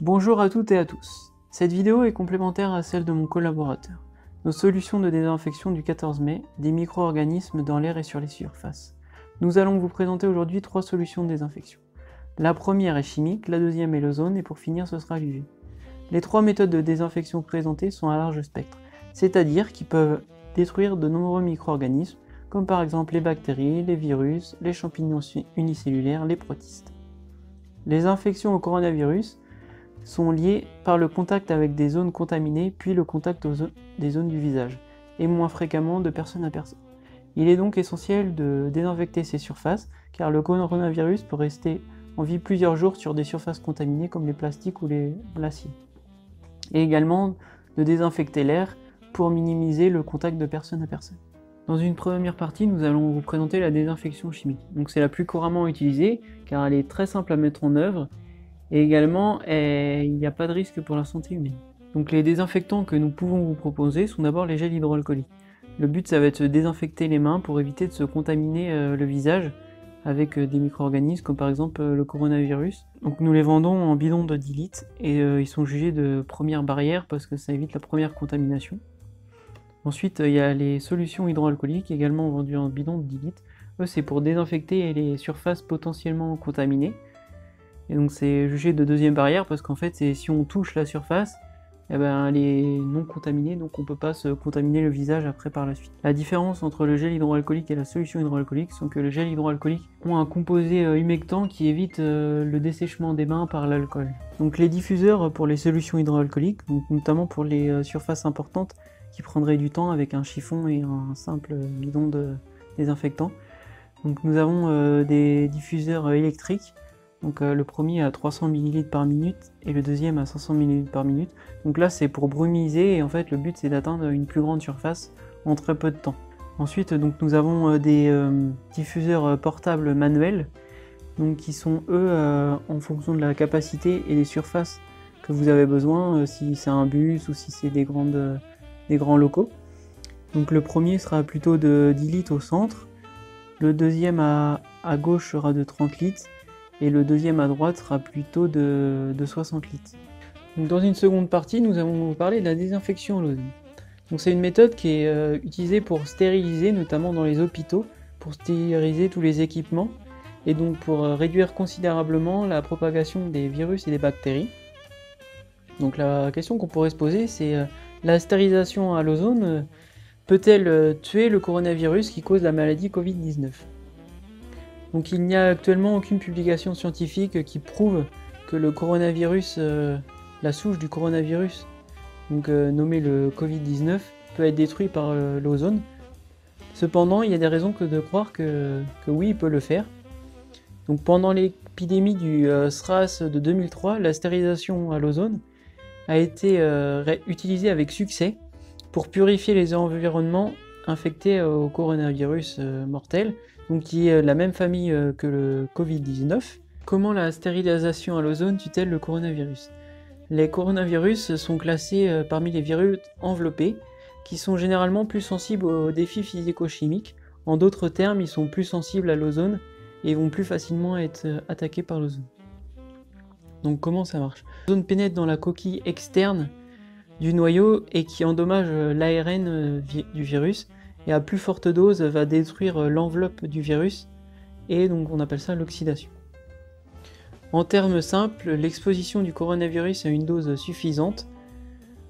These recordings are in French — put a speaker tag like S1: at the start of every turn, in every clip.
S1: Bonjour à toutes et à tous. Cette vidéo est complémentaire à celle de mon collaborateur. Nos solutions de désinfection du 14 mai, des micro-organismes dans l'air et sur les surfaces. Nous allons vous présenter aujourd'hui 3 solutions de désinfection. La première est chimique, la deuxième est l'ozone et pour finir ce sera l'UV. Les 3 méthodes de désinfection présentées sont à large spectre, c'est-à-dire qu'ils peuvent détruire de nombreux micro-organismes, comme par exemple les bactéries, les virus, les champignons unicellulaires, les protistes. Les infections au coronavirus sont liées par le contact avec des zones contaminées, puis le contact des zones du visage, et moins fréquemment de personne à personne. Il est donc essentiel de désinfecter ces surfaces, car le coronavirus peut rester en vie plusieurs jours sur des surfaces contaminées comme les plastiques ou l'acier. Et également de désinfecter l'air pour minimiser le contact de personne à personne. Dans une première partie, nous allons vous présenter la désinfection chimique. Donc c'est la plus couramment utilisée, car elle est très simple à mettre en œuvre, et également, il n'y a pas de risque pour la santé humaine. Donc les désinfectants que nous pouvons vous proposer sont d'abord les gels hydroalcooliques. Le but, ça va être de désinfecter les mains pour éviter de se contaminer le visage avec des micro-organismes comme par exemple le coronavirus. Donc nous les vendons en bidons de 10 litres et ils sont jugés de première barrière parce que ça évite la première contamination. Ensuite, il y a les solutions hydroalcooliques également vendues en bidons de 10 litres. Eux, c'est pour désinfecter les surfaces potentiellement contaminées. Et donc c'est jugé de deuxième barrière parce qu'en fait si on touche la surface, elle est non contaminée, donc on ne peut pas se contaminer le visage après par la suite. La différence entre le gel hydroalcoolique et la solution hydroalcoolique, c'est que le gel hydroalcoolique ont un composé humectant qui évite le dessèchement des mains par l'alcool. Donc les diffuseurs pour les solutions hydroalcooliques, donc notamment pour les surfaces importantes qui prendraient du temps avec un chiffon et un simple bidon de désinfectant. Donc nous avons des diffuseurs électriques. Donc le premier à 300 ml par minute et le deuxième à 500 ml par minute. Donc là c'est pour brumiser et en fait le but c'est d'atteindre une plus grande surface en très peu de temps. Ensuite donc nous avons des diffuseurs portables manuels donc qui sont eux en fonction de la capacité et des surfaces que vous avez besoin, si c'est un bus ou si c'est des grands locaux. Donc le premier sera plutôt de 10 litres au centre, le deuxième à gauche sera de 30 litres et le deuxième à droite sera plutôt de 60 litres. Donc dans une seconde partie, nous allons vous parler de la désinfection à l'ozone. Donc c'est une méthode qui est utilisée pour stériliser, notamment dans les hôpitaux, pour stériliser tous les équipements, et donc pour réduire considérablement la propagation des virus et des bactéries. Donc la question qu'on pourrait se poser, c'est la stérilisation à l'ozone peut-elle tuer le coronavirus qui cause la maladie Covid-19 ? Donc il n'y a actuellement aucune publication scientifique qui prouve que le coronavirus, la souche du coronavirus, donc nommée le Covid-19, peut être détruit par l'ozone. Cependant, il y a des raisons de croire que oui, il peut le faire. Donc pendant l'épidémie du SRAS de 2003, la stérilisation à l'ozone a été utilisée avec succès pour purifier les environnements infectés au coronavirus mortel, donc qui est la même famille que le Covid-19. Comment la stérilisation à l'ozone tue-t-elle le coronavirus ? Les coronavirus sont classés parmi les virus enveloppés, qui sont généralement plus sensibles aux défis physico-chimiques. En d'autres termes, ils sont plus sensibles à l'ozone et vont plus facilement être attaqués par l'ozone. Donc comment ça marche ? L'ozone pénètre dans la coquille externe du noyau et qui endommage l'ARN du virus, et à plus forte dose va détruire l'enveloppe du virus, et donc on appelle ça l'oxydation. En termes simples, l'exposition du coronavirus à une dose suffisante,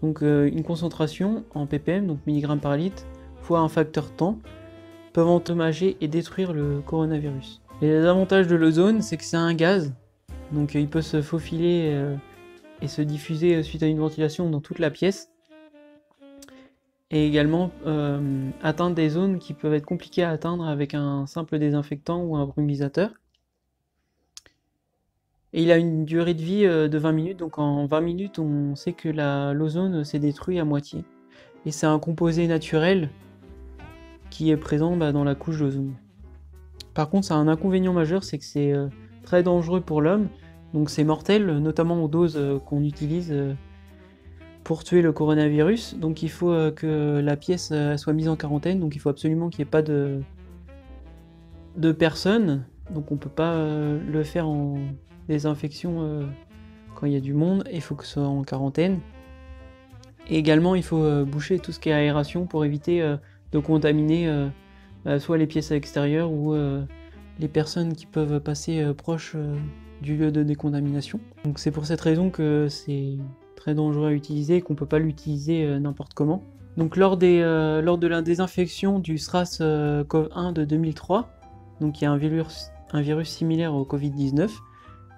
S1: donc une concentration en ppm, donc milligrammes par litre, fois un facteur temps, peuvent endommager et détruire le coronavirus. Et les avantages de l'ozone, c'est que c'est un gaz, donc il peut se faufiler et se diffuser suite à une ventilation dans toute la pièce, et également atteindre des zones qui peuvent être compliquées à atteindre avec un simple désinfectant ou un brumisateur. Et il a une durée de vie de 20 minutes, donc en 20 minutes on sait que l'ozone s'est détruit à moitié. Et c'est un composé naturel qui est présent dans la couche d'ozone. Par contre ça a un inconvénient majeur, c'est que c'est très dangereux pour l'homme, donc c'est mortel, notamment aux doses qu'on utilise pour tuer le coronavirus. Donc il faut que la pièce soit mise en quarantaine, donc il faut absolument qu'il n'y ait pas de personnes, donc on ne peut pas le faire en désinfection quand il y a du monde, il faut que ce soit en quarantaine. Et également, il faut boucher tout ce qui est aération pour éviter de contaminer soit les pièces à l'extérieur ou les personnes qui peuvent passer proche du lieu de décontamination. Donc c'est pour cette raison que c'est très dangereux à utiliser et qu'on ne peut pas l'utiliser n'importe comment. Donc lors de la désinfection du SRAS-CoV-1 de 2003, donc il y a un virus similaire au Covid-19,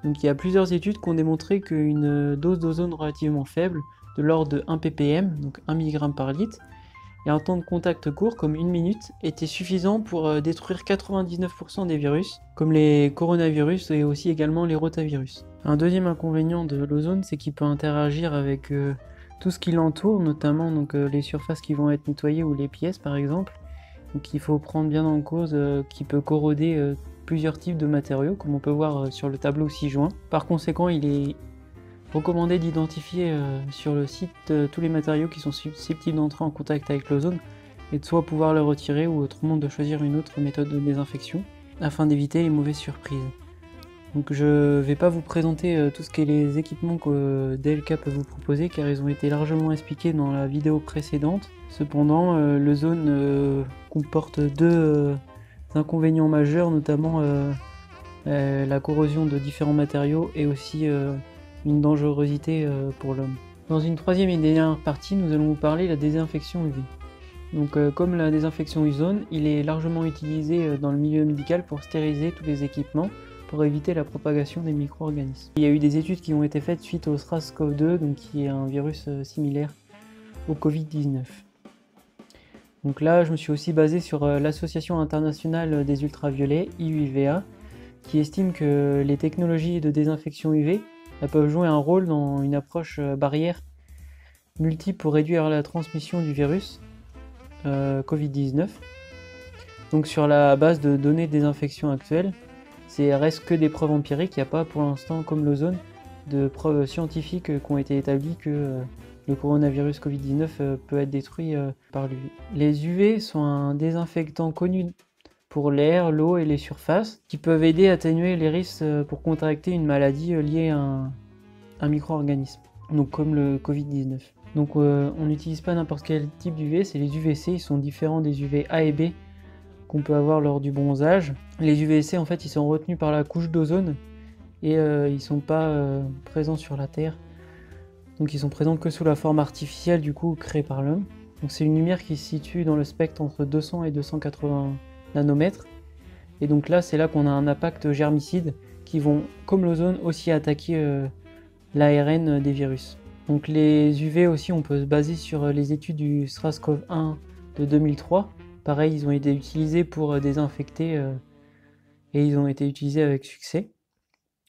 S1: donc il y a plusieurs études qui ont démontré qu'une dose d'ozone relativement faible, de l'ordre de 1 ppm, donc 1 mg par litre, et un temps de contact court, comme 1 minute, était suffisant pour détruire 99% des virus, comme les coronavirus et aussi également les rotavirus. Un deuxième inconvénient de l'ozone, c'est qu'il peut interagir avec tout ce qui l'entoure, notamment donc, les surfaces qui vont être nettoyées ou les pièces par exemple. Donc il faut prendre bien en cause qu'il peut corroder plusieurs types de matériaux, comme on peut voir sur le tableau ci-joint. Par conséquent, il est recommandé d'identifier sur le site tous les matériaux qui sont susceptibles d'entrer en contact avec l'ozone et de soit pouvoir le retirer ou autrement de choisir une autre méthode de désinfection afin d'éviter les mauvaises surprises. Donc je ne vais pas vous présenter tout ce qui est les équipements que DLK peut vous proposer car ils ont été largement expliqués dans la vidéo précédente. Cependant, l'ozone comporte deux inconvénients majeurs, notamment la corrosion de différents matériaux et aussi une dangerosité pour l'homme. Dans une troisième et dernière partie, nous allons vous parler de la désinfection UV. Donc comme la désinfection ozone, il est largement utilisé dans le milieu médical pour stériliser tous les équipements pour éviter la propagation des micro-organismes. Il y a eu des études qui ont été faites suite au SRAS-CoV-2, donc qui est un virus similaire au Covid-19. Donc là, je me suis aussi basé sur l'Association internationale des ultraviolets, IUVA, qui estime que les technologies de désinfection UV elles peuvent jouer un rôle dans une approche barrière multiple pour réduire la transmission du virus Covid-19. Donc sur la base de données de désinfection actuelles, reste que des preuves empiriques, il n'y a pas pour l'instant, comme l'ozone, de preuves scientifiques qui ont été établies que le coronavirus Covid-19 peut être détruit par l'UV. Les UV sont un désinfectant connu pour l'air, l'eau et les surfaces, qui peuvent aider à atténuer les risques pour contracter une maladie liée à un micro-organisme, donc comme le Covid-19. Donc on n'utilise pas n'importe quel type d'UV, c'est les UVC, ils sont différents des UV A et B qu'on peut avoir lors du bronzage. Les UVC en fait ils sont retenus par la couche d'ozone et ils sont pas présents sur la Terre, donc ils sont présents que sous la forme artificielle du coup créée par l'homme. Donc c'est une lumière qui se situe dans le spectre entre 200 et 280 nanomètres, et donc là c'est là qu'on a un impact germicide qui vont comme l'ozone aussi attaquer l'ARN des virus. Donc les UV aussi on peut se baser sur les études du SRAS-CoV-1 de 2003, pareil ils ont été utilisés pour désinfecter et ils ont été utilisés avec succès.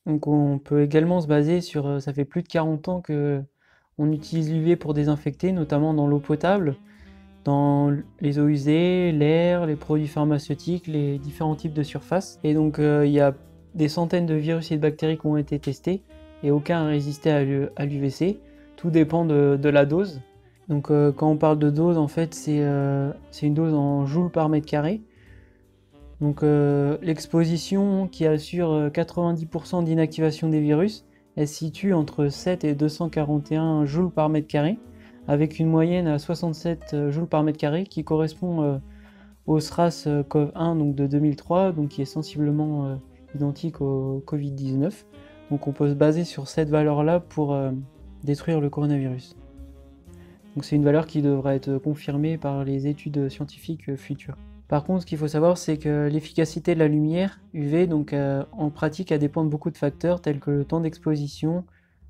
S1: Donc on peut également se baser sur, ça fait plus de 40 ans que on utilise l'UV pour désinfecter, notamment dans l'eau potable, dans les eaux usées, l'air, les produits pharmaceutiques, les différents types de surfaces. Et donc il y a des centaines de virus et de bactéries qui ont été testés et aucun n'a résisté à l'UVC. Tout dépend de la dose. Donc quand on parle de dose, en fait c'est une dose en joules par mètre carré. Donc l'exposition qui assure 90% d'inactivation des virus, elle se situe entre 7 et 241 joules par mètre carré, avec une moyenne à 67 joules par mètre carré qui correspond au SRAS-CoV-1 donc de 2003, donc qui est sensiblement identique au Covid-19. Donc on peut se baser sur cette valeur-là pour détruire le coronavirus. Donc c'est une valeur qui devra être confirmée par les études scientifiques futures. Par contre, ce qu'il faut savoir, c'est que l'efficacité de la lumière UV, donc en pratique, elle dépend de beaucoup de facteurs tels que le temps d'exposition,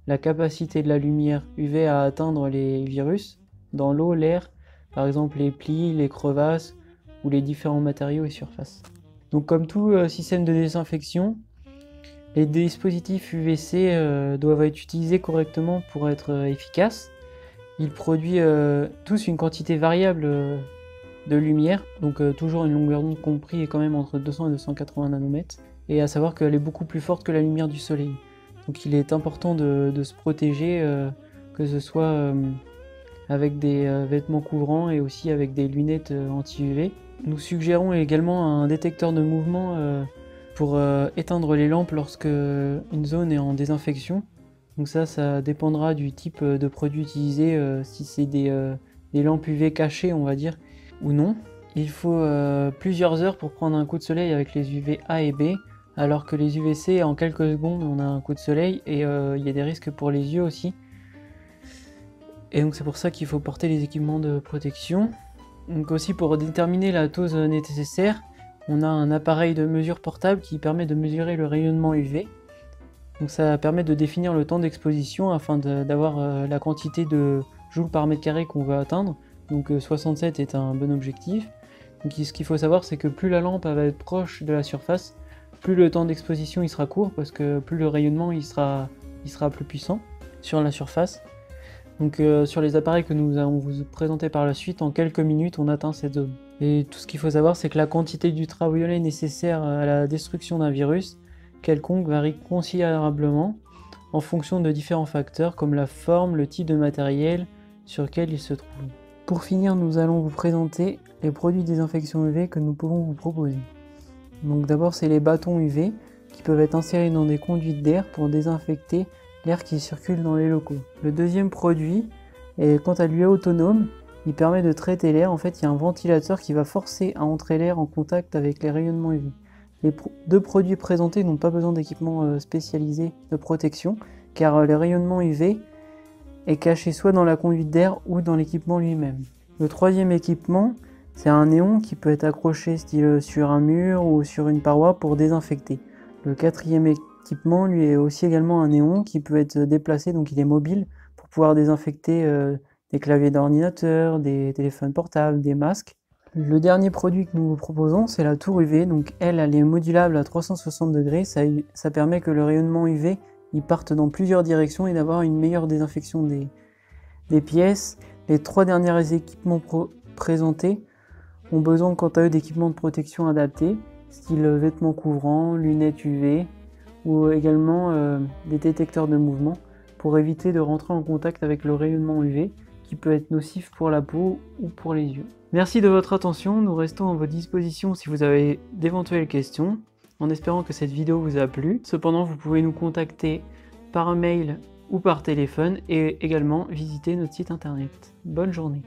S1: la capacité de la lumière UV à atteindre les virus dans l'eau, l'air, par exemple les plis, les crevasses ou les différents matériaux et surfaces. Donc comme tout système de désinfection, les dispositifs UVC doivent être utilisés correctement pour être efficaces. Ils produisent tous une quantité variable de lumière, donc toujours une longueur d'onde comprise quand même entre 200 et 280 nanomètres, et à savoir qu'elle est beaucoup plus forte que la lumière du soleil. Donc il est important de se protéger, que ce soit avec des vêtements couvrants et aussi avec des lunettes anti-UV. Nous suggérons également un détecteur de mouvement pour éteindre les lampes lorsque une zone est en désinfection, Donc ça dépendra du type de produit utilisé, si c'est des lampes UV cachées, on va dire, ou non. Il faut plusieurs heures pour prendre un coup de soleil avec les UV A et B, alors que les UVC, en quelques secondes, on a un coup de soleil, et il y a des risques pour les yeux aussi. Et donc c'est pour ça qu'il faut porter les équipements de protection. Donc aussi pour déterminer la dose nécessaire, on a un appareil de mesure portable qui permet de mesurer le rayonnement UV. Donc ça permet de définir le temps d'exposition afin d'avoir la quantité de joules par mètre carré qu'on veut atteindre. Donc 67 est un bon objectif. Donc ce qu'il faut savoir, c'est que plus la lampe va être proche de la surface, plus le temps d'exposition il sera court, parce que plus le rayonnement il sera plus puissant sur la surface. Donc sur les appareils que nous allons vous présenter par la suite, en quelques minutes on atteint cette zone. Et tout ce qu'il faut savoir, c'est que la quantité d'ultraviolet nécessaire à la destruction d'un virus quelconque varie considérablement en fonction de différents facteurs comme la forme, le type de matériel sur lequel il se trouve. Pour finir, nous allons vous présenter les produits de désinfection UV que nous pouvons vous proposer. Donc d'abord, c'est les bâtons UV qui peuvent être insérés dans des conduites d'air pour désinfecter l'air qui circule dans les locaux. Le deuxième produit est quant à lui autonome. Il permet de traiter l'air. En fait, il y a un ventilateur qui va forcer à entrer l'air en contact avec les rayonnements UV. Les deux produits présentés n'ont pas besoin d'équipement spécialisé de protection, car le rayonnement UV est caché soit dans la conduite d'air ou dans l'équipement lui-même. Le troisième équipement, c'est un néon qui peut être accroché style sur un mur ou sur une paroi pour désinfecter. Le quatrième équipement, lui, est aussi également un néon qui peut être déplacé, donc il est mobile, pour pouvoir désinfecter des claviers d'ordinateur, des téléphones portables, des masques. Le dernier produit que nous vous proposons, c'est la tour UV. Donc elle est modulable à 360 degrés. Ça permet que le rayonnement UV il parte dans plusieurs directions et d'avoir une meilleure désinfection des pièces. Les trois derniers équipements présentés ont besoin quant à eux d'équipements de protection adaptés, style vêtements couvrants, lunettes UV ou également des détecteurs de mouvement pour éviter de rentrer en contact avec le rayonnement UV qui peut être nocif pour la peau ou pour les yeux. Merci de votre attention, nous restons à votre disposition si vous avez d'éventuelles questions, en espérant que cette vidéo vous a plu. Cependant, vous pouvez nous contacter par mail ou par téléphone et également visiter notre site internet. Bonne journée.